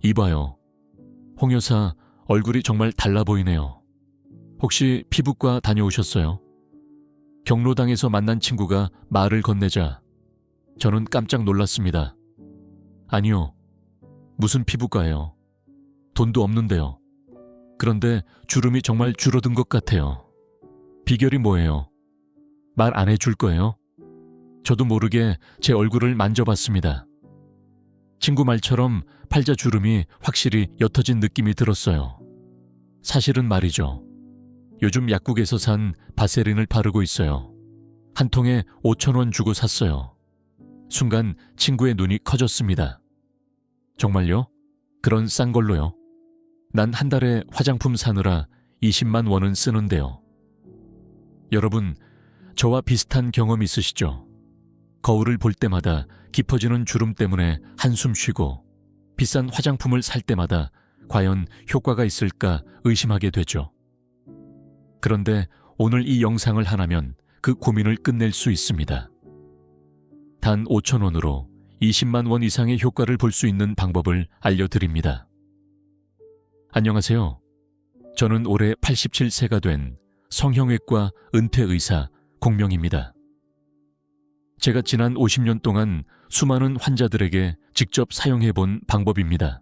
이봐요. 홍 여사, 얼굴이 정말 달라 보이네요. 혹시 피부과 다녀오셨어요? 경로당에서 만난 친구가 말을 건네자 저는 깜짝 놀랐습니다. 아니요. 무슨 피부과예요? 돈도 없는데요. 그런데 주름이 정말 줄어든 것 같아요. 비결이 뭐예요? 말 안 해줄 거예요? 저도 모르게 제 얼굴을 만져봤습니다. 친구 말처럼 팔자 주름이 확실히 옅어진 느낌이 들었어요. 사실은 말이죠. 요즘 약국에서 산 바세린을 바르고 있어요. 한 통에 5,000원 주고 샀어요. 순간 친구의 눈이 커졌습니다. 정말요? 그런 싼 걸로요? 난 한 달에 화장품 사느라 20만 원은 쓰는데요. 여러분, 저와 비슷한 경험 있으시죠? 거울을 볼 때마다 깊어지는 주름 때문에 한숨 쉬고 비싼 화장품을 살 때마다 과연 효과가 있을까 의심하게 되죠. 그런데 오늘 이 영상을 하나면 그 고민을 끝낼 수 있습니다. 단 5,000원으로 20만 원 이상의 효과를 볼 수 있는 방법을 알려드립니다. 안녕하세요. 저는 올해 87세가 된 성형외과 은퇴의사 공명입니다. 제가 지난 50년 동안 수많은 환자들에게 직접 사용해본 방법입니다.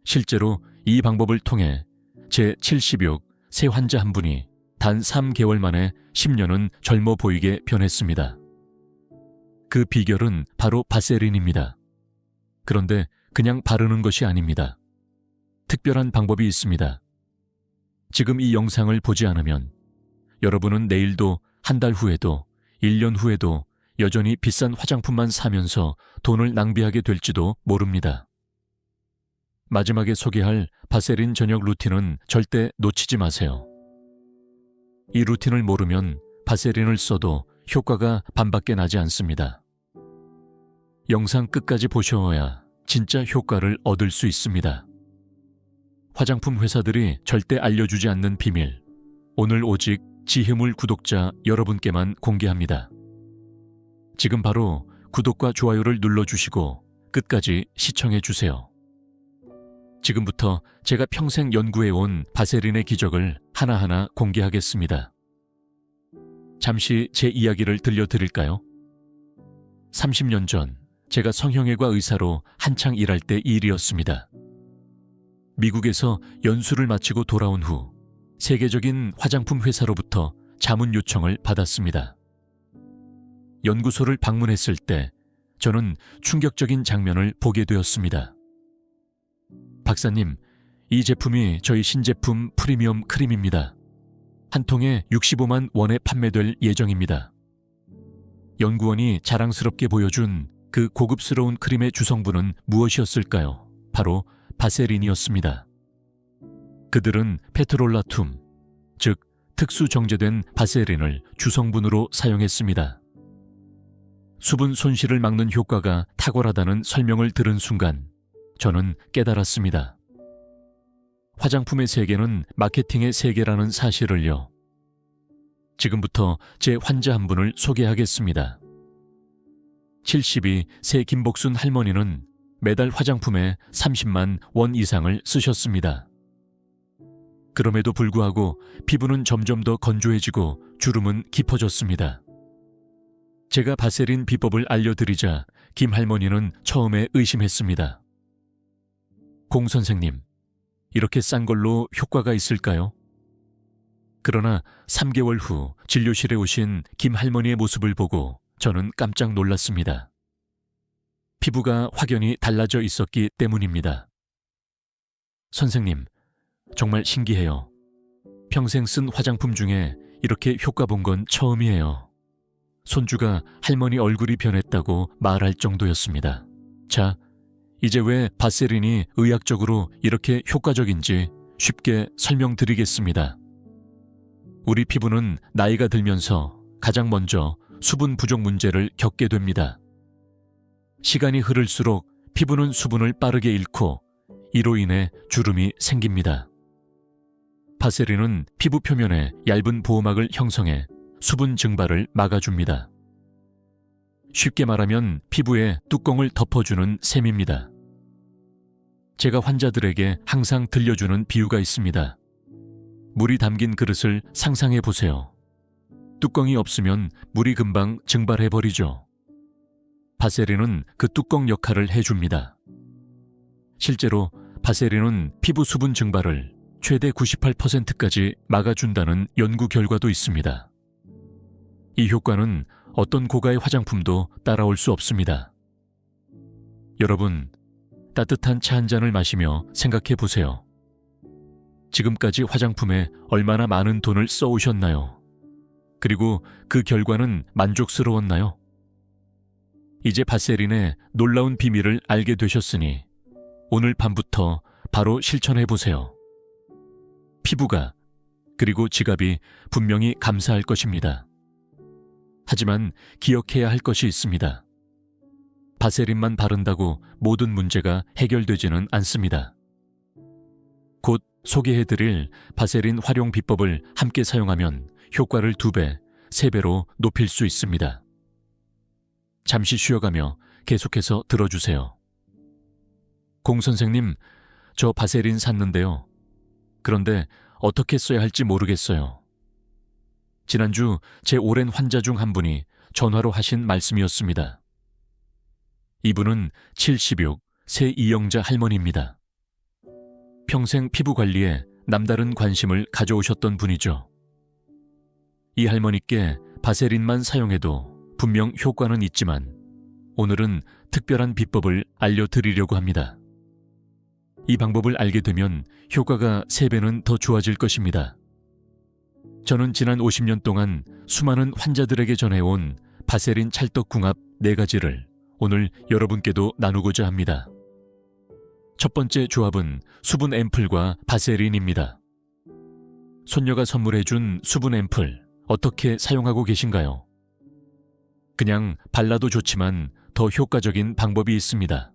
실제로 이 방법을 통해 제 70육 새 환자 한 분이 단 3개월 만에 10년은 젊어 보이게 변했습니다. 그 비결은 바로 바세린입니다. 그런데 그냥 바르는 것이 아닙니다. 특별한 방법이 있습니다. 지금 이 영상을 보지 않으면 여러분은 내일도 한 달 후에도 1년 후에도 여전히 비싼 화장품만 사면서 돈을 낭비하게 될지도 모릅니다. 마지막에 소개할 바세린 저녁 루틴은 절대 놓치지 마세요. 이 루틴을 모르면 바세린을 써도 효과가 반밖에 나지 않습니다. 영상 끝까지 보셔야 진짜 효과를 얻을 수 있습니다. 화장품 회사들이 절대 알려주지 않는 비밀, 오늘 오직 지혜물 구독자 여러분께만 공개합니다. 지금 바로 구독과 좋아요를 눌러주시고 끝까지 시청해주세요. 지금부터 제가 평생 연구해온 바세린의 기적을 하나하나 공개하겠습니다. 잠시 제 이야기를 들려드릴까요? 30년 전 제가 성형외과 의사로 한창 일할 때 일이었습니다. 미국에서 연수를 마치고 돌아온 후 세계적인 화장품 회사로부터 자문 요청을 받았습니다. 연구소를 방문했을 때 저는 충격적인 장면을 보게 되었습니다. 박사님, 이 제품이 저희 신제품 프리미엄 크림입니다. 한 통에 65만 원에 판매될 예정입니다. 연구원이 자랑스럽게 보여준 그 고급스러운 크림의 주성분은 무엇이었을까요? 바로 바세린이었습니다. 그들은 페트롤라툼, 즉 특수 정제된 바세린을 주성분으로 사용했습니다. 수분 손실을 막는 효과가 탁월하다는 설명을 들은 순간 저는 깨달았습니다. 화장품의 세계는 마케팅의 세계라는 사실을요. 지금부터 제 환자 한 분을 소개하겠습니다. 72 세 김복순 할머니는 매달 화장품에 30만 원 이상을 쓰셨습니다. 그럼에도 불구하고 피부는 점점 더 건조해지고 주름은 깊어졌습니다. 제가 바세린 비법을 알려드리자 김 할머니는 처음에 의심했습니다. 공 선생님, 이렇게 싼 걸로 효과가 있을까요? 그러나 3개월 후 진료실에 오신 김 할머니의 모습을 보고 저는 깜짝 놀랐습니다. 피부가 확연히 달라져 있었기 때문입니다. 선생님, 정말 신기해요. 평생 쓴 화장품 중에 이렇게 효과 본 건 처음이에요. 손주가 할머니 얼굴이 변했다고 말할 정도였습니다. 자, 이제 왜 바세린이 의학적으로 이렇게 효과적인지 쉽게 설명드리겠습니다. 우리 피부는 나이가 들면서 가장 먼저 수분 부족 문제를 겪게 됩니다. 시간이 흐를수록 피부는 수분을 빠르게 잃고 이로 인해 주름이 생깁니다. 바세린은 피부 표면에 얇은 보호막을 형성해 수분 증발을 막아줍니다. 쉽게 말하면 피부에 뚜껑을 덮어주는 셈입니다. 제가 환자들에게 항상 들려주는 비유가 있습니다. 물이 담긴 그릇을 상상해 보세요. 뚜껑이 없으면 물이 금방 증발해버리죠. 바세린은 그 뚜껑 역할을 해줍니다. 실제로 바세린은 피부 수분 증발을 최대 98%까지 막아준다는 연구 결과도 있습니다. 이 효과는 어떤 고가의 화장품도 따라올 수 없습니다. 여러분, 따뜻한 차 한 잔을 마시며 생각해 보세요. 지금까지 화장품에 얼마나 많은 돈을 써오셨나요? 그리고 그 결과는 만족스러웠나요? 이제 바세린의 놀라운 비밀을 알게 되셨으니 오늘 밤부터 바로 실천해 보세요. 피부가, 그리고 지갑이 분명히 감사할 것입니다. 하지만 기억해야 할 것이 있습니다. 바세린만 바른다고 모든 문제가 해결되지는 않습니다. 곧 소개해드릴 바세린 활용 비법을 함께 사용하면 효과를 2배, 3배로 높일 수 있습니다. 잠시 쉬어가며 계속해서 들어주세요. 공 선생님, 저 바세린 샀는데요. 그런데 어떻게 써야 할지 모르겠어요. 지난주 제 오랜 환자 중 한 분이 전화로 하신 말씀이었습니다. 이분은 76, 새 이영자 할머니입니다. 평생 피부 관리에 남다른 관심을 가져오셨던 분이죠. 이 할머니께 바세린만 사용해도 분명 효과는 있지만 오늘은 특별한 비법을 알려드리려고 합니다. 이 방법을 알게 되면 효과가 3배는 더 좋아질 것입니다. 저는 지난 50년 동안 수많은 환자들에게 전해온 바세린 찰떡궁합 4가지를 오늘 여러분께도 나누고자 합니다. 첫 번째 조합은 수분 앰플과 바세린입니다. 손녀가 선물해준 수분 앰플 어떻게 사용하고 계신가요? 그냥 발라도 좋지만 더 효과적인 방법이 있습니다.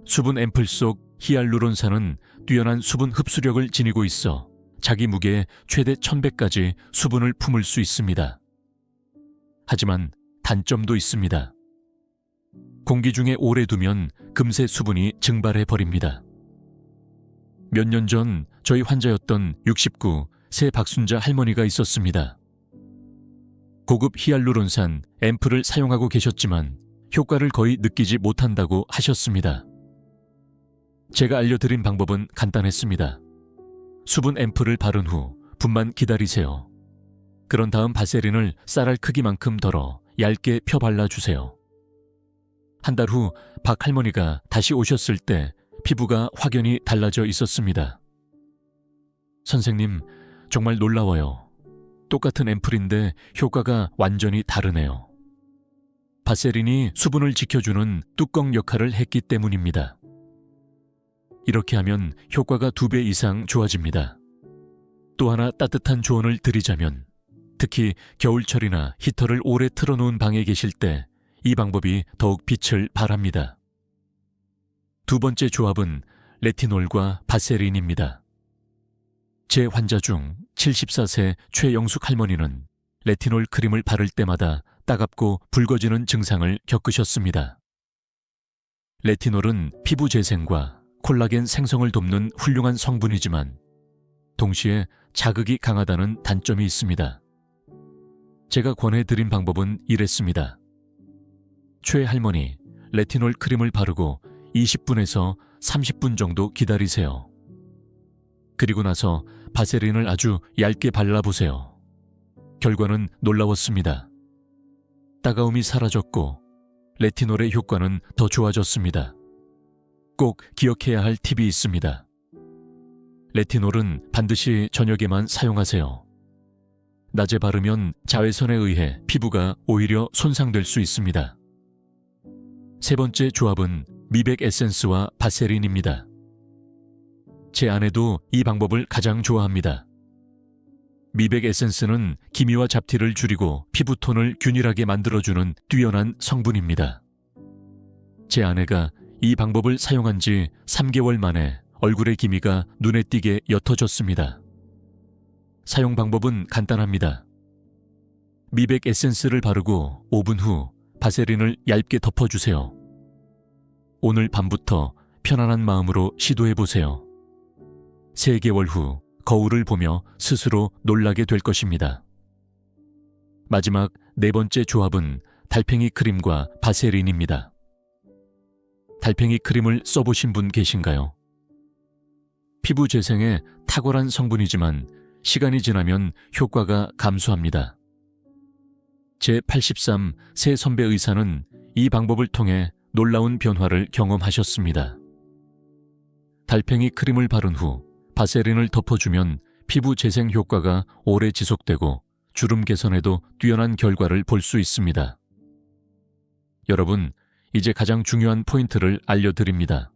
수분 앰플 속 히알루론산은 뛰어난 수분 흡수력을 지니고 있어 자기 무게의 최대 1000배까지 수분을 품을 수 있습니다. 하지만 단점도 있습니다. 공기 중에 오래 두면 금세 수분이 증발해 버립니다. 몇 년 전 저희 환자였던 69, 새 박순자 할머니가 있었습니다. 고급 히알루론산 앰플을 사용하고 계셨지만 효과를 거의 느끼지 못한다고 하셨습니다. 제가 알려드린 방법은 간단했습니다. 수분 앰플을 바른 후 분만 기다리세요. 그런 다음 바세린을 쌀알 크기만큼 덜어 얇게 펴 발라주세요. 한 달 후 박 할머니가 다시 오셨을 때 피부가 확연히 달라져 있었습니다. 선생님, 정말 놀라워요. 똑같은 앰플인데 효과가 완전히 다르네요. 바세린이 수분을 지켜주는 뚜껑 역할을 했기 때문입니다. 이렇게 하면 효과가 2배 이상 좋아집니다. 또 하나 따뜻한 조언을 드리자면 특히 겨울철이나 히터를 오래 틀어놓은 방에 계실 때 이 방법이 더욱 빛을 발합니다. 두 번째 조합은 레티놀과 바세린입니다. 제 환자 중 74세 최영숙 할머니는 레티놀 크림을 바를 때마다 따갑고 붉어지는 증상을 겪으셨습니다. 레티놀은 피부 재생과 콜라겐 생성을 돕는 훌륭한 성분이지만 동시에 자극이 강하다는 단점이 있습니다. 제가 권해드린 방법은 이랬습니다. 최 할머니, 레티놀 크림을 바르고 20분에서 30분 정도 기다리세요. 그리고 나서 바세린을 아주 얇게 발라보세요. 결과는 놀라웠습니다. 따가움이 사라졌고 레티놀의 효과는 더 좋아졌습니다. 꼭 기억해야 할 팁이 있습니다. 레티놀은 반드시 저녁에만 사용하세요. 낮에 바르면 자외선에 의해 피부가 오히려 손상될 수 있습니다. 세 번째 조합은 미백 에센스와 바세린입니다. 제 아내도 이 방법을 가장 좋아합니다. 미백 에센스는 기미와 잡티를 줄이고 피부톤을 균일하게 만들어주는 뛰어난 성분입니다. 제 아내가 이 방법을 사용한 지 3개월 만에 얼굴의 기미가 눈에 띄게 옅어졌습니다. 사용 방법은 간단합니다. 미백 에센스를 바르고 5분 후 바세린을 얇게 덮어주세요. 오늘 밤부터 편안한 마음으로 시도해 보세요. 3개월 후 거울을 보며 스스로 놀라게 될 것입니다. 마지막 4번째 조합은 달팽이 크림과 바세린입니다. 달팽이 크림을 써보신 분 계신가요? 피부 재생에 탁월한 성분이지만 시간이 지나면 효과가 감소합니다. 제83 새 선배 의사는 이 방법을 통해 놀라운 변화를 경험하셨습니다. 달팽이 크림을 바른 후 바세린을 덮어주면 피부 재생 효과가 오래 지속되고 주름 개선에도 뛰어난 결과를 볼 수 있습니다. 여러분, 이제 가장 중요한 포인트를 알려드립니다.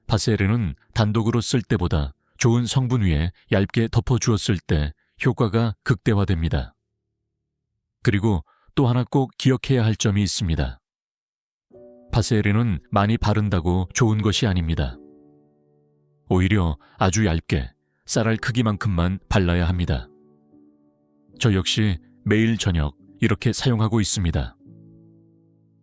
바세린은 단독으로 쓸 때보다 좋은 성분 위에 얇게 덮어주었을 때 효과가 극대화됩니다. 그리고 또 하나 꼭 기억해야 할 점이 있습니다. 바세린은 많이 바른다고 좋은 것이 아닙니다. 오히려 아주 얇게 쌀알 크기만큼만 발라야 합니다. 저 역시 매일 저녁 이렇게 사용하고 있습니다.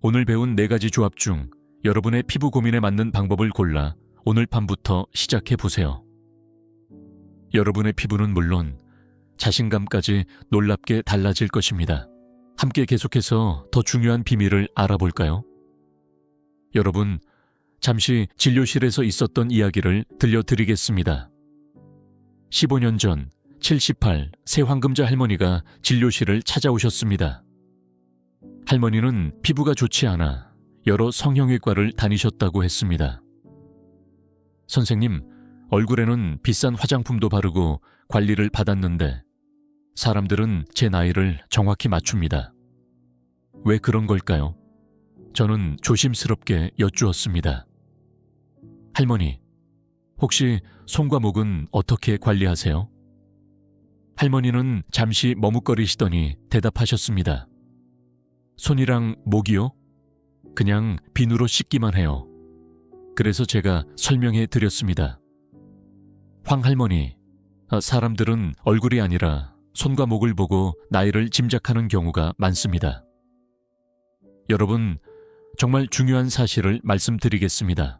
오늘 배운 4가지 조합 중 여러분의 피부 고민에 맞는 방법을 골라 오늘 밤부터 시작해 보세요. 여러분의 피부는 물론 자신감까지 놀랍게 달라질 것입니다. 함께 계속해서 더 중요한 비밀을 알아볼까요? 여러분, 잠시 진료실에서 있었던 이야기를 들려드리겠습니다. 15년 전 78 새황금자 할머니가 진료실을 찾아오셨습니다. 할머니는 피부가 좋지 않아 여러 성형외과를 다니셨다고 했습니다. 선생님, 얼굴에는 비싼 화장품도 바르고 관리를 받았는데 사람들은 제 나이를 정확히 맞춥니다. 왜 그런 걸까요? 저는 조심스럽게 여쭈었습니다. 할머니, 혹시 손과 목은 어떻게 관리하세요? 할머니는 잠시 머뭇거리시더니 대답하셨습니다. 손이랑 목이요? 그냥 비누로 씻기만 해요. 그래서 제가 설명해 드렸습니다. 황할머니, 사람들은 얼굴이 아니라 손과 목을 보고 나이를 짐작하는 경우가 많습니다. 여러분, 정말 중요한 사실을 말씀드리겠습니다.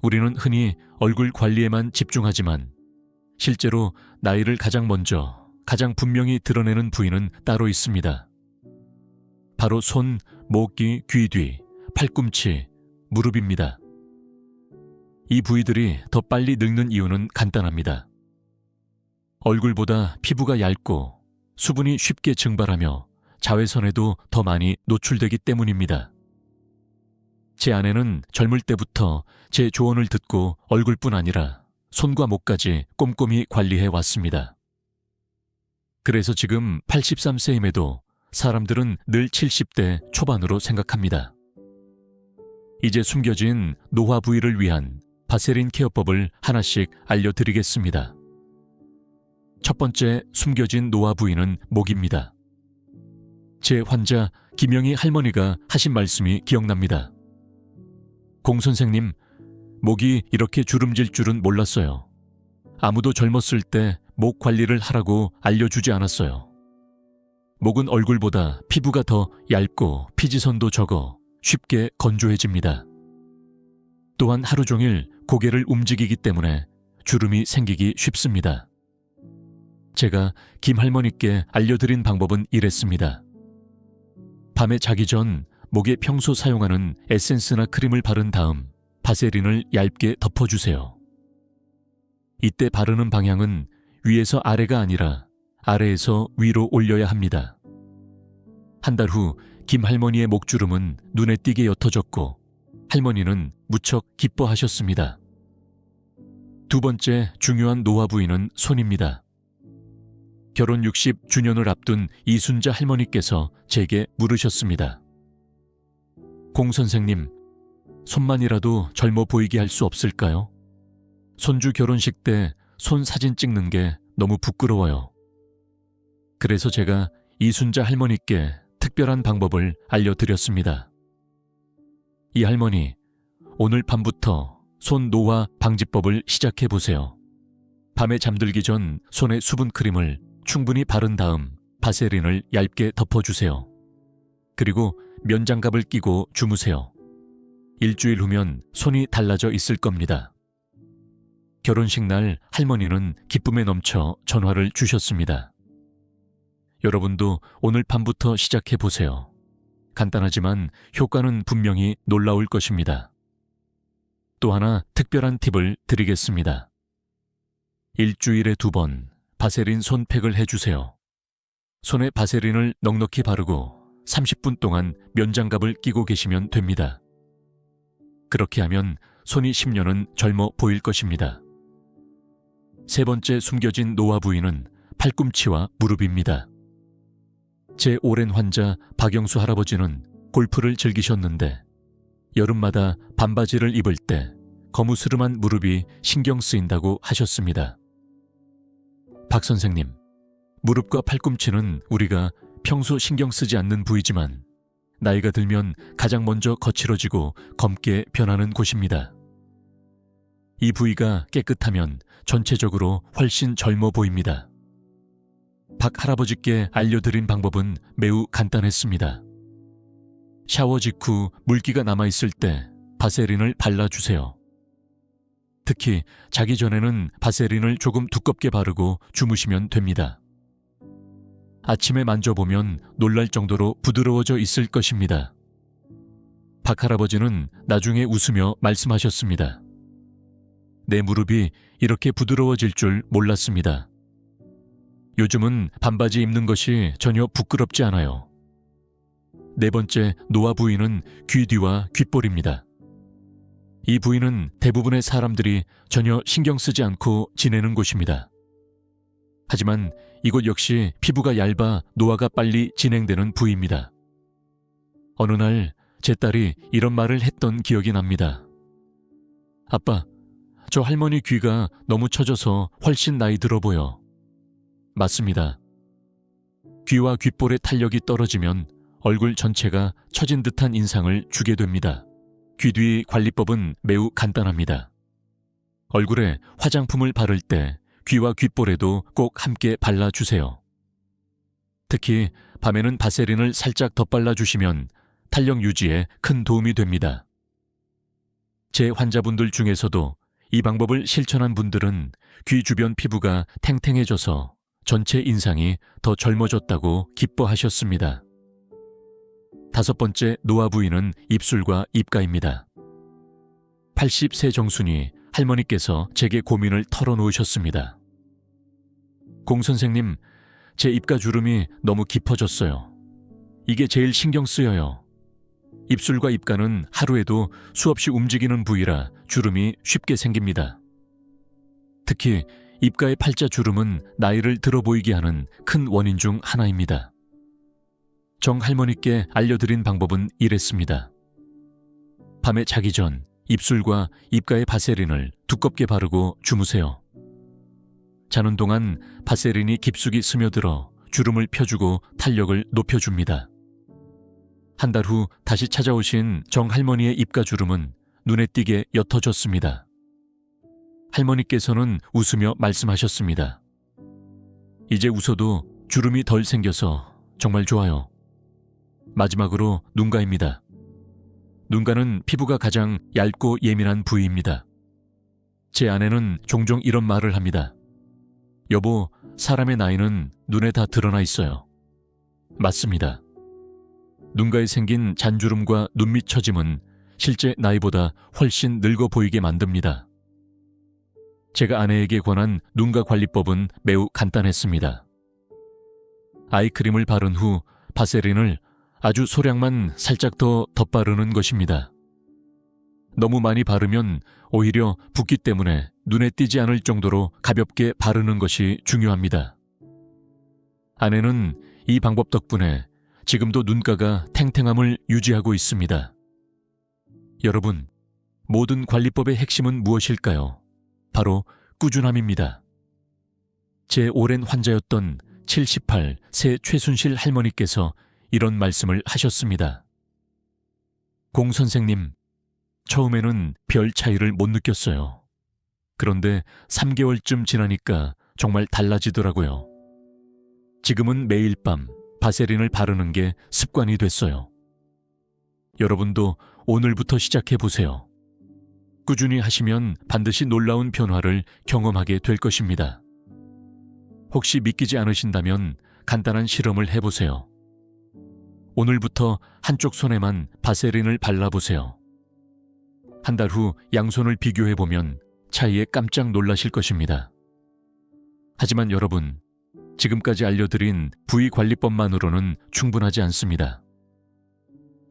우리는 흔히 얼굴 관리에만 집중하지만 실제로 나이를 가장 먼저, 가장 분명히 드러내는 부위는 따로 있습니다. 바로 손, 목 뒤, 귀 뒤, 팔꿈치, 무릎입니다. 이 부위들이 더 빨리 늙는 이유는 간단합니다. 얼굴보다 피부가 얇고 수분이 쉽게 증발하며 자외선에도 더 많이 노출되기 때문입니다. 제 아내는 젊을 때부터 제 조언을 듣고 얼굴뿐 아니라 손과 목까지 꼼꼼히 관리해 왔습니다. 그래서 지금 83세임에도 사람들은 늘 70대 초반으로 생각합니다. 이제 숨겨진 노화 부위를 위한 바세린 케어법을 하나씩 알려드리겠습니다. 첫 번째 숨겨진 노화 부위는 목입니다. 제 환자 김영희 할머니가 하신 말씀이 기억납니다. 공 선생님, 목이 이렇게 주름질 줄은 몰랐어요. 아무도 젊었을 때 목 관리를 하라고 알려주지 않았어요. 목은 얼굴보다 피부가 더 얇고 피지선도 적어 쉽게 건조해집니다. 또한 하루 종일 고개를 움직이기 때문에 주름이 생기기 쉽습니다. 제가 김 할머니께 알려드린 방법은 이랬습니다. 밤에 자기 전 목에 평소 사용하는 에센스나 크림을 바른 다음 바세린을 얇게 덮어주세요. 이때 바르는 방향은 위에서 아래가 아니라 아래에서 위로 올려야 합니다. 한 달 후 김 할머니의 목주름은 눈에 띄게 옅어졌고 할머니는 무척 기뻐하셨습니다. 두 번째 중요한 노화 부위는 손입니다. 결혼 60주년을 앞둔 이순자 할머니께서 제게 물으셨습니다. 공 선생님, 손만이라도 젊어 보이게 할 수 없을까요? 손주 결혼식 때 손 사진 찍는 게 너무 부끄러워요. 그래서 제가 이순자 할머니께 특별한 방법을 알려드렸습니다. 이 할머니, 오늘 밤부터 손 노화 방지법을 시작해보세요. 밤에 잠들기 전 손에 수분 크림을 충분히 바른 다음 바세린을 얇게 덮어주세요. 그리고 면장갑을 끼고 주무세요. 일주일 후면 손이 달라져 있을 겁니다. 결혼식 날 할머니는 기쁨에 넘쳐 전화를 주셨습니다. 여러분도 오늘 밤부터 시작해 보세요. 간단하지만 효과는 분명히 놀라울 것입니다. 또 하나 특별한 팁을 드리겠습니다. 일주일에 2번 바세린 손팩을 해주세요. 손에 바세린을 넉넉히 바르고 30분 동안 면장갑을 끼고 계시면 됩니다. 그렇게 하면 손이 10년은 젊어 보일 것입니다. 세 번째 숨겨진 노화 부위는 팔꿈치와 무릎입니다. 제 오랜 환자 박영수 할아버지는 골프를 즐기셨는데 여름마다 반바지를 입을 때 거무스름한 무릎이 신경 쓰인다고 하셨습니다. 박 선생님, 무릎과 팔꿈치는 우리가 평소 신경 쓰지 않는 부위지만 나이가 들면 가장 먼저 거칠어지고 검게 변하는 곳입니다. 이 부위가 깨끗하면 전체적으로 훨씬 젊어 보입니다. 박 할아버지께 알려드린 방법은 매우 간단했습니다. 샤워 직후 물기가 남아있을 때 바세린을 발라주세요. 특히 자기 전에는 바세린을 조금 두껍게 바르고 주무시면 됩니다. 아침에 만져보면 놀랄 정도로 부드러워져 있을 것입니다. 박 할아버지는 나중에 웃으며 말씀하셨습니다. 내 무릎이 이렇게 부드러워질 줄 몰랐습니다. 요즘은 반바지 입는 것이 전혀 부끄럽지 않아요. 네 번째 노화 부위는 귀 뒤와 귓볼입니다. 이 부위는 대부분의 사람들이 전혀 신경 쓰지 않고 지내는 곳입니다. 하지만 이곳 역시 피부가 얇아 노화가 빨리 진행되는 부위입니다. 어느 날 제 딸이 이런 말을 했던 기억이 납니다. 아빠, 저 할머니 귀가 너무 처져서 훨씬 나이 들어 보여. 맞습니다. 귀와 귓볼의 탄력이 떨어지면 얼굴 전체가 처진 듯한 인상을 주게 됩니다. 귀 뒤 관리법은 매우 간단합니다. 얼굴에 화장품을 바를 때 귀와 귓볼에도 꼭 함께 발라주세요. 특히 밤에는 바세린을 살짝 덧발라주시면 탄력 유지에 큰 도움이 됩니다. 제 환자분들 중에서도 이 방법을 실천한 분들은 귀 주변 피부가 탱탱해져서 전체 인상이 더 젊어졌다고 기뻐하셨습니다. 다섯 번째 노화 부위는 입술과 입가입니다. 80세 정순이 할머니께서 제게 고민을 털어놓으셨습니다. 공 선생님, 제 입가 주름이 너무 깊어졌어요. 이게 제일 신경 쓰여요. 입술과 입가는 하루에도 수없이 움직이는 부위라 주름이 쉽게 생깁니다. 특히 입가의 팔자 주름은 나이를 들어 보이게 하는 큰 원인 중 하나입니다. 정 할머니께 알려드린 방법은 이랬습니다. 밤에 자기 전 입술과 입가의 바세린을 두껍게 바르고 주무세요. 자는 동안 바세린이 깊숙이 스며들어 주름을 펴주고 탄력을 높여줍니다. 한 달 후 다시 찾아오신 정 할머니의 입가 주름은 눈에 띄게 옅어졌습니다. 할머니께서는 웃으며 말씀하셨습니다. 이제 웃어도 주름이 덜 생겨서 정말 좋아요. 마지막으로 눈가입니다. 눈가는 피부가 가장 얇고 예민한 부위입니다. 제 아내는 종종 이런 말을 합니다. 여보, 사람의 나이는 눈에 다 드러나 있어요. 맞습니다. 눈가에 생긴 잔주름과 눈밑 처짐은 실제 나이보다 훨씬 늙어 보이게 만듭니다. 제가 아내에게 권한 눈가 관리법은 매우 간단했습니다. 아이크림을 바른 후 바세린을 아주 소량만 살짝 더 덧바르는 것입니다. 너무 많이 바르면 오히려 붓기 때문에 눈에 띄지 않을 정도로 가볍게 바르는 것이 중요합니다. 아내는 이 방법 덕분에 지금도 눈가가 탱탱함을 유지하고 있습니다. 여러분, 모든 관리법의 핵심은 무엇일까요? 바로 꾸준함입니다. 제 오랜 환자였던 78세 최순실 할머니께서 이런 말씀을 하셨습니다. 공 선생님, 처음에는 별 차이를 못 느꼈어요. 그런데 3개월쯤 지나니까 정말 달라지더라고요. 지금은 매일 밤 바세린을 바르는 게 습관이 됐어요. 여러분도 오늘부터 시작해 보세요. 꾸준히 하시면 반드시 놀라운 변화를 경험하게 될 것입니다. 혹시 믿기지 않으신다면 간단한 실험을 해보세요. 오늘부터 한쪽 손에만 바세린을 발라보세요. 한 달 후 양손을 비교해보면 차이에 깜짝 놀라실 것입니다. 하지만 여러분, 지금까지 알려드린 부위관리법만으로는 충분하지 않습니다.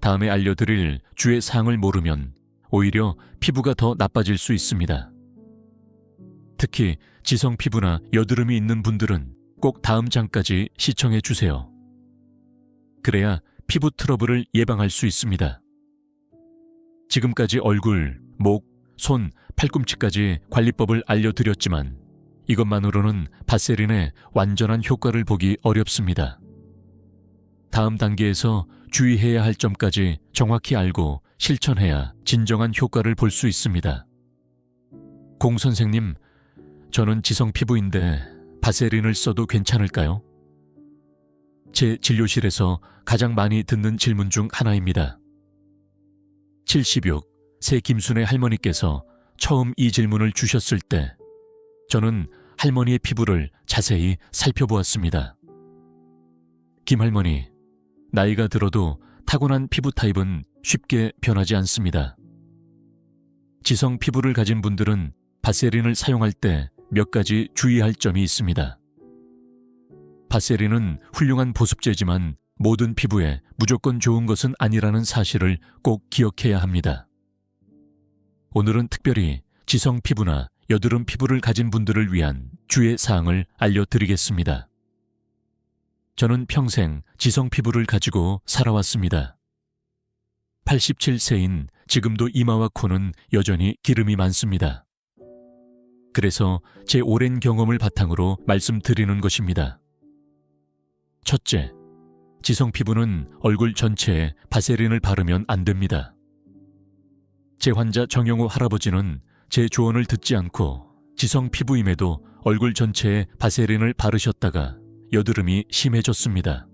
다음에 알려드릴 주의 사항을 모르면 오히려 피부가 더 나빠질 수 있습니다. 특히 지성 피부나 여드름이 있는 분들은 꼭 다음 장까지 시청해 주세요. 그래야 피부 트러블을 예방할 수 있습니다. 지금까지 얼굴, 목, 손, 팔꿈치까지 관리법을 알려드렸지만 이것만으로는 바세린의 완전한 효과를 보기 어렵습니다. 다음 단계에서 주의해야 할 점까지 정확히 알고 실천해야 진정한 효과를 볼 수 있습니다. 공 선생님, 저는 지성 피부인데 바세린을 써도 괜찮을까요? 제 진료실에서 가장 많이 듣는 질문 중 하나입니다. 76, 새 김순애 할머니께서 처음 이 질문을 주셨을 때 저는 할머니의 피부를 자세히 살펴보았습니다. 김 할머니, 나이가 들어도 타고난 피부 타입은 쉽게 변하지 않습니다. 지성 피부를 가진 분들은 바세린을 사용할 때 몇 가지 주의할 점이 있습니다. 바세린은 훌륭한 보습제지만 모든 피부에 무조건 좋은 것은 아니라는 사실을 꼭 기억해야 합니다. 오늘은 특별히 지성 피부나 여드름 피부를 가진 분들을 위한 주의 사항을 알려드리겠습니다. 저는 평생 지성 피부를 가지고 살아왔습니다. 87세인 지금도 이마와 코는 여전히 기름이 많습니다. 그래서 제 오랜 경험을 바탕으로 말씀드리는 것입니다. 첫째, 지성 피부는 얼굴 전체에 바세린을 바르면 안 됩니다. 제 환자 정영호 할아버지는 제 조언을 듣지 않고 지성 피부임에도 얼굴 전체에 바세린을 바르셨다가 여드름이 심해졌습니다.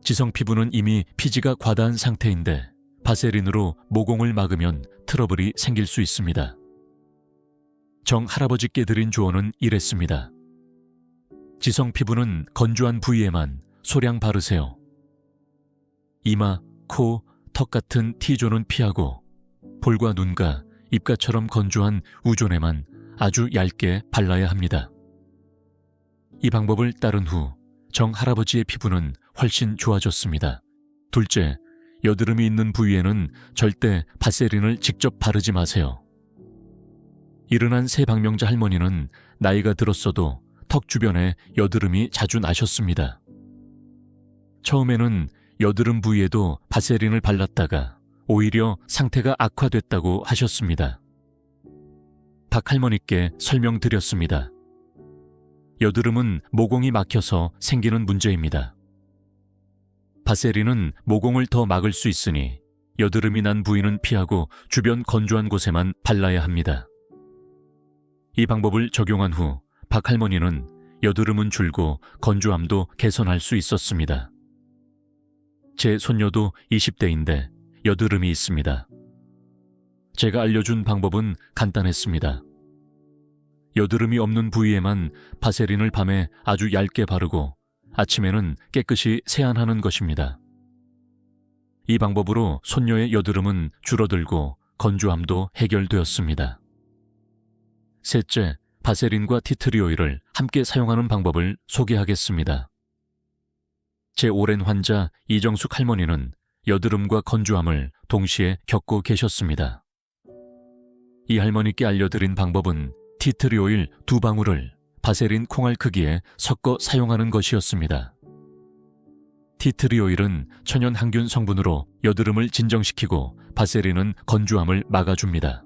지성 피부는 이미 피지가 과다한 상태인데 바세린으로 모공을 막으면 트러블이 생길 수 있습니다. 정 할아버지께 드린 조언은 이랬습니다. 지성 피부는 건조한 부위에만 소량 바르세요. 이마, 코, 턱 같은 T존은 피하고 볼과 눈가, 입가처럼 건조한 우존에만 아주 얇게 발라야 합니다. 이 방법을 따른 후 정 할아버지의 피부는 훨씬 좋아졌습니다. 둘째, 여드름이 있는 부위에는 절대 바세린을 직접 바르지 마세요. 일흔한 새 박명자 할머니는 나이가 들었어도 턱 주변에 여드름이 자주 나셨습니다. 처음에는 여드름 부위에도 바세린을 발랐다가 오히려 상태가 악화됐다고 하셨습니다. 박 할머니께 설명드렸습니다. 여드름은 모공이 막혀서 생기는 문제입니다. 바세린은 모공을 더 막을 수 있으니 여드름이 난 부위는 피하고 주변 건조한 곳에만 발라야 합니다. 이 방법을 적용한 후 박 할머니는 여드름은 줄고 건조함도 개선할 수 있었습니다. 제 손녀도 20대인데 여드름이 있습니다. 제가 알려준 방법은 간단했습니다. 여드름이 없는 부위에만 바세린을 밤에 아주 얇게 바르고 아침에는 깨끗이 세안하는 것입니다. 이 방법으로 손녀의 여드름은 줄어들고 건조함도 해결되었습니다. 셋째, 바세린과 티트리 오일을 함께 사용하는 방법을 소개하겠습니다. 제 오랜 환자 이정숙 할머니는 여드름과 건조함을 동시에 겪고 계셨습니다. 이 할머니께 알려드린 방법은 티트리 오일 2방울을 바세린 콩알 크기에 섞어 사용하는 것이었습니다. 티트리 오일은 천연 항균 성분으로 여드름을 진정시키고 바세린은 건조함을 막아줍니다.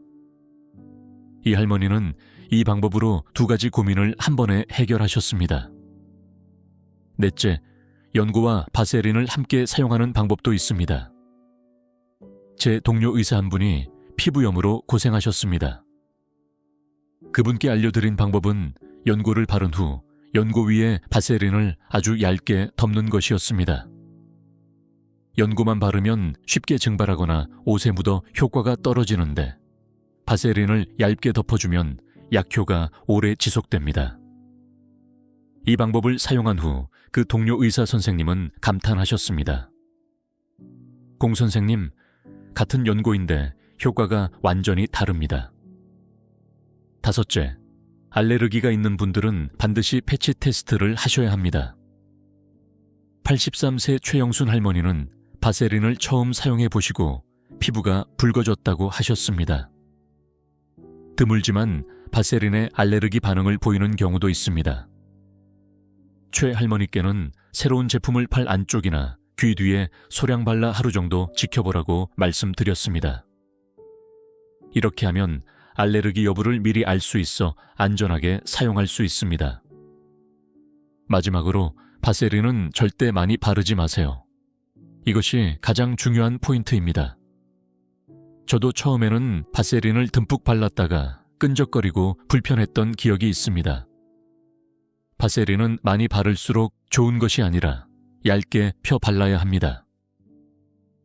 이 할머니는 이 방법으로 2가지 고민을 한 번에 해결하셨습니다. 넷째, 연고와 바세린을 함께 사용하는 방법도 있습니다. 제 동료 의사 한 분이 피부염으로 고생하셨습니다. 그분께 알려드린 방법은 연고를 바른 후 연고 위에 바세린을 아주 얇게 덮는 것이었습니다. 연고만 바르면 쉽게 증발하거나 옷에 묻어 효과가 떨어지는데 바세린을 얇게 덮어주면 약효가 오래 지속됩니다. 이 방법을 사용한 후 그 동료 의사 선생님은 감탄하셨습니다. 공 선생님, 같은 연고인데 효과가 완전히 다릅니다. 5째, 알레르기가 있는 분들은 반드시 패치 테스트를 하셔야 합니다. 83세 최영순 할머니는 바세린을 처음 사용해 보시고 피부가 붉어졌다고 하셨습니다. 드물지만 바세린에 알레르기 반응을 보이는 경우도 있습니다. 최 할머니께는 새로운 제품을 팔 안쪽이나 귀 뒤에 소량 발라 하루 정도 지켜보라고 말씀드렸습니다. 이렇게 하면 알레르기 여부를 미리 알 수 있어 안전하게 사용할 수 있습니다. 마지막으로 바세린은 절대 많이 바르지 마세요. 이것이 가장 중요한 포인트입니다. 저도 처음에는 바세린을 듬뿍 발랐다가 끈적거리고 불편했던 기억이 있습니다. 바세린은 많이 바를수록 좋은 것이 아니라 얇게 펴 발라야 합니다.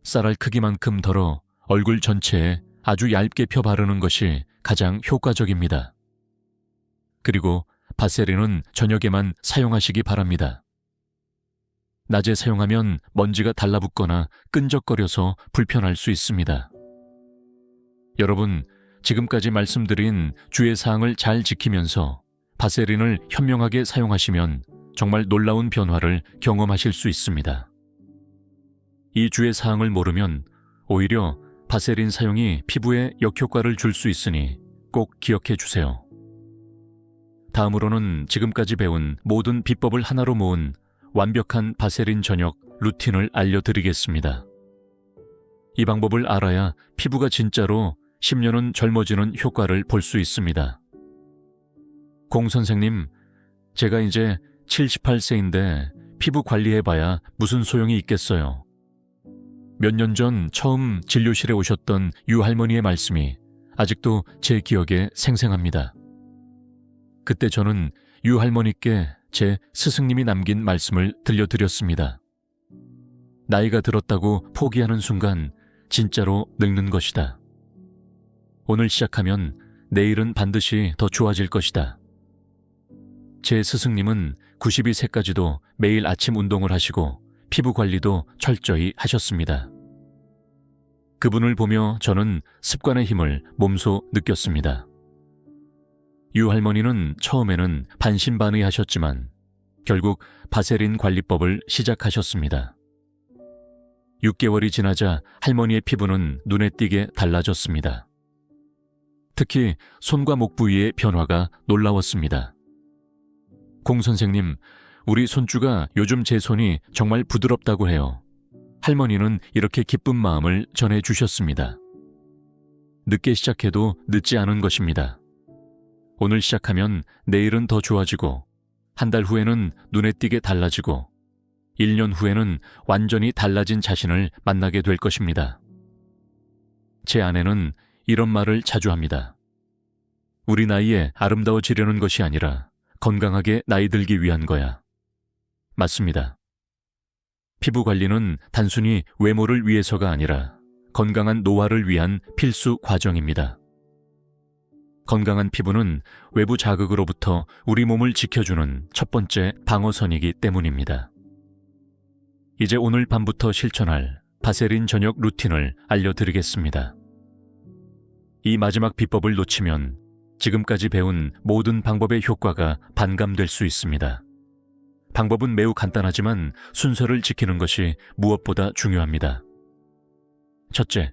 쌀알 크기만큼 덜어 얼굴 전체에 아주 얇게 펴 바르는 것이 가장 효과적입니다. 그리고 바세린은 저녁에만 사용하시기 바랍니다. 낮에 사용하면 먼지가 달라붙거나 끈적거려서 불편할 수 있습니다. 여러분, 지금까지 말씀드린 주의사항을 잘 지키면서 바세린을 현명하게 사용하시면 정말 놀라운 변화를 경험하실 수 있습니다. 이 주의사항을 모르면 오히려 바세린 사용이 피부에 역효과를 줄 수 있으니 꼭 기억해 주세요. 다음으로는 지금까지 배운 모든 비법을 하나로 모은 완벽한 바세린 저녁 루틴을 알려드리겠습니다. 이 방법을 알아야 피부가 진짜로 10년은 젊어지는 효과를 볼 수 있습니다. 공 선생님, 제가 이제 78세인데 피부 관리해봐야 무슨 소용이 있겠어요. 몇 년 전 처음 진료실에 오셨던 유 할머니의 말씀이 아직도 제 기억에 생생합니다. 그때 저는 유 할머니께 제 스승님이 남긴 말씀을 들려드렸습니다. 나이가 들었다고 포기하는 순간 진짜로 늙는 것이다. 오늘 시작하면 내일은 반드시 더 좋아질 것이다. 제 스승님은 92세까지도 매일 아침 운동을 하시고 피부 관리도 철저히 하셨습니다. 그분을 보며 저는 습관의 힘을 몸소 느꼈습니다. 유 할머니는 처음에는 반신반의하셨지만 결국 바세린 관리법을 시작하셨습니다. 6개월이 지나자 할머니의 피부는 눈에 띄게 달라졌습니다. 특히 손과 목 부위의 변화가 놀라웠습니다. 공 선생님, 우리 손주가 요즘 제 손이 정말 부드럽다고 해요. 할머니는 이렇게 기쁜 마음을 전해주셨습니다. 늦게 시작해도 늦지 않은 것입니다. 오늘 시작하면 내일은 더 좋아지고, 한 달 후에는 눈에 띄게 달라지고, 1년 후에는 완전히 달라진 자신을 만나게 될 것입니다. 제 아내는 이런 말을 자주 합니다. 우리 나이에 아름다워지려는 것이 아니라 건강하게 나이 들기 위한 거야. 맞습니다. 피부 관리는 단순히 외모를 위해서가 아니라 건강한 노화를 위한 필수 과정입니다. 건강한 피부는 외부 자극으로부터 우리 몸을 지켜주는 첫 번째 방어선이기 때문입니다. 이제 오늘 밤부터 실천할 바세린 저녁 루틴을 알려드리겠습니다. 이 마지막 비법을 놓치면 지금까지 배운 모든 방법의 효과가 반감될 수 있습니다. 방법은 매우 간단하지만 순서를 지키는 것이 무엇보다 중요합니다. 첫째,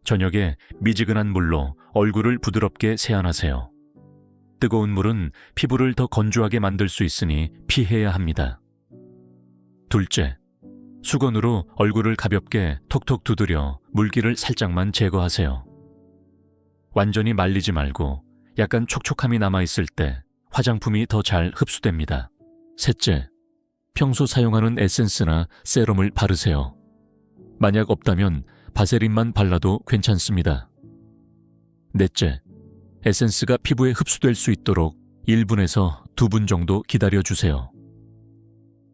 저녁에 미지근한 물로 얼굴을 부드럽게 세안하세요. 뜨거운 물은 피부를 더 건조하게 만들 수 있으니 피해야 합니다. 둘째, 수건으로 얼굴을 가볍게 톡톡 두드려 물기를 살짝만 제거하세요. 완전히 말리지 말고 약간 촉촉함이 남아있을 때 화장품이 더 잘 흡수됩니다. 셋째, 평소 사용하는 에센스나 세럼을 바르세요. 만약 없다면 바세린만 발라도 괜찮습니다. 넷째, 에센스가 피부에 흡수될 수 있도록 1분에서 2분 정도 기다려주세요.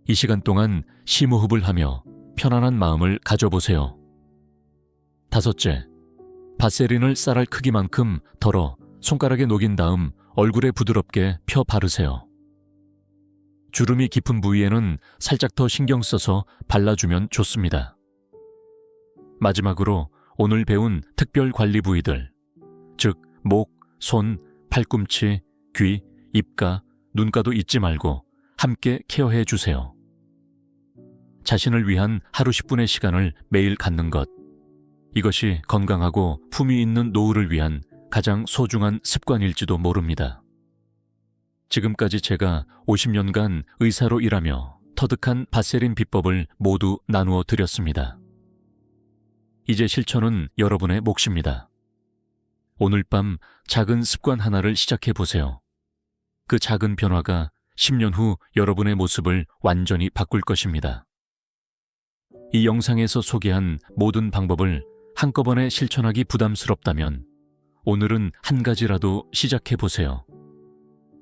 이 시간 동안 심호흡을 하며 편안한 마음을 가져보세요. 5째, 바세린을 쌀알 크기만큼 덜어 손가락에 녹인 다음 얼굴에 부드럽게 펴 바르세요. 주름이 깊은 부위에는 살짝 더 신경 써서 발라주면 좋습니다. 마지막으로 오늘 배운 특별 관리 부위들, 즉 목, 손, 팔꿈치, 귀, 입가, 눈가도 잊지 말고 함께 케어해 주세요. 자신을 위한 하루 10분의 시간을 매일 갖는 것, 이것이 건강하고 품위 있는 노후를 위한 가장 소중한 습관일지도 모릅니다. 지금까지 제가 50년간 의사로 일하며 터득한 바세린 비법을 모두 나누어 드렸습니다. 이제 실천은 여러분의 몫입니다. 오늘 밤 작은 습관 하나를 시작해 보세요. 그 작은 변화가 10년 후 여러분의 모습을 완전히 바꿀 것입니다. 이 영상에서 소개한 모든 방법을 한꺼번에 실천하기 부담스럽다면 오늘은 한 가지라도 시작해 보세요.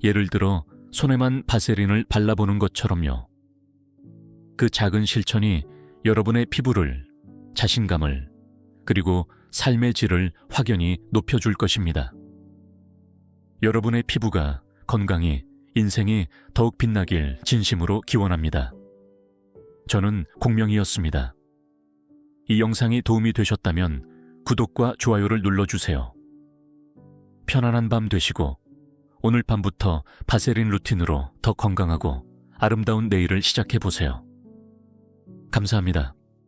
예를 들어 손에만 바세린을 발라보는 것처럼요. 그 작은 실천이 여러분의 피부를, 자신감을, 그리고 삶의 질을 확연히 높여줄 것입니다. 여러분의 피부가 건강히, 인생이 더욱 빛나길 진심으로 기원합니다. 저는 공명이었습니다. 이 영상이 도움이 되셨다면 구독과 좋아요를 눌러주세요. 편안한 밤 되시고 오늘 밤부터 바세린 루틴으로 더 건강하고 아름다운 내일을 시작해보세요. 감사합니다.